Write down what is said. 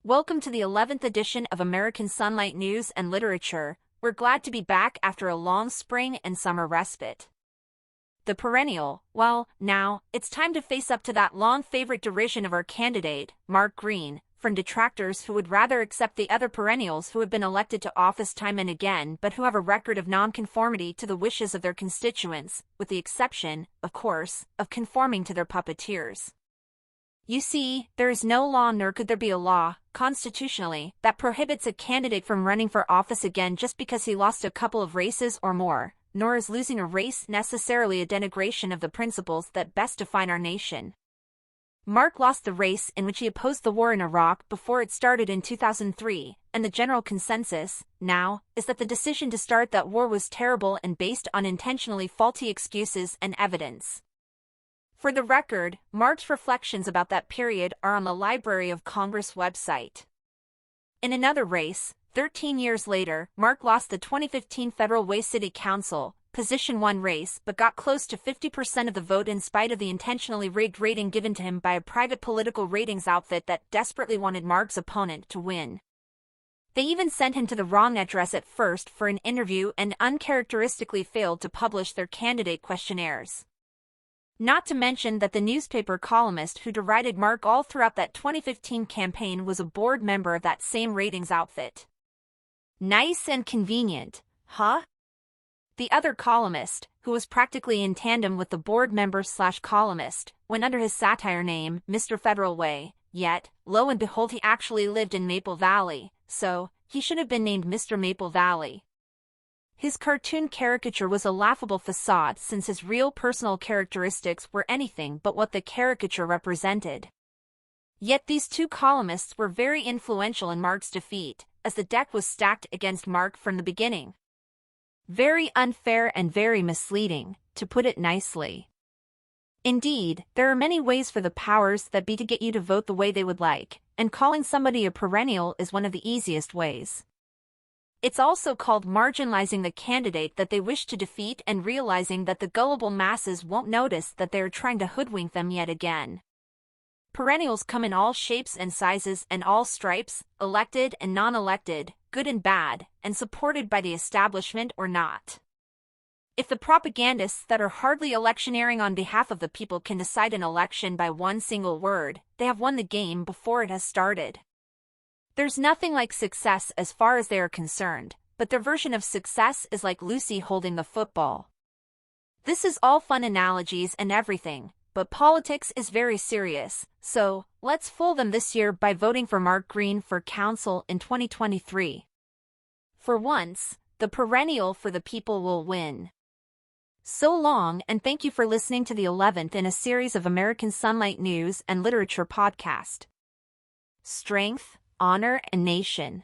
Welcome to the 11th edition of American Sunlight News and Literature. We're glad to be back after a long spring and summer respite. The Perennial. Well, now, it's time to face up to that long-favorite derision of our candidate, Mark Greene, from detractors who would rather accept the other perennials who have been elected to office time and again but who have a record of nonconformity to the wishes of their constituents, with the exception, of course, of conforming to their puppeteers. You see, there is no law nor could there be a law, constitutionally, that prohibits a candidate from running for office again just because he lost a couple of races or more, nor is losing a race necessarily a denigration of the principles that best define our nation. Mark lost the race in which he opposed the war in Iraq before it started in 2003, and the general consensus, now, is that the decision to start that war was terrible and based on intentionally faulty excuses and evidence. For the record, Mark's reflections about that period are on the Library of Congress website. In another race, 13 years later, Mark lost the 2015 Federal Way City Council, Position 1 race but got close to 50% of the vote in spite of the intentionally rigged rating given to him by a private political ratings outfit that desperately wanted Mark's opponent to win. They even sent him to the wrong address at first for an interview and uncharacteristically failed to publish their candidate questionnaires. Not to mention that the newspaper columnist who derided Mark all throughout that 2015 campaign was a board member of that same ratings outfit. Nice and convenient, huh? The other columnist, who was practically in tandem with the board member/columnist, went under his satire name, Mr. Federal Way, yet, lo and behold, he actually lived in Maple Valley, so he should have been named Mr. Maple Valley. His cartoon caricature was a laughable facade since his real personal characteristics were anything but what the caricature represented. Yet these two columnists were very influential in Mark's defeat, as the deck was stacked against Mark from the beginning. Very unfair and very misleading, to put it nicely. Indeed, there are many ways for the powers that be to get you to vote the way they would like, and calling somebody a perennial is one of the easiest ways. It's also called marginalizing the candidate that they wish to defeat and realizing that the gullible masses won't notice that they are trying to hoodwink them yet again. Perennials come in all shapes and sizes and all stripes, elected and non-elected, good and bad, and supported by the establishment or not. If the propagandists that are hardly electioneering on behalf of the people can decide an election by one single word, they have won the game before it has started. There's nothing like success as far as they are concerned, but their version of success is like Lucy holding the football. This is all fun analogies and everything, but politics is very serious, so let's fool them this year by voting for Greene for council in 2023. For once, the perennial for the people will win. So long, and thank you for listening to the 11th in a series of American Sunlight News and Literature podcast. Strength, Honor, and Nation.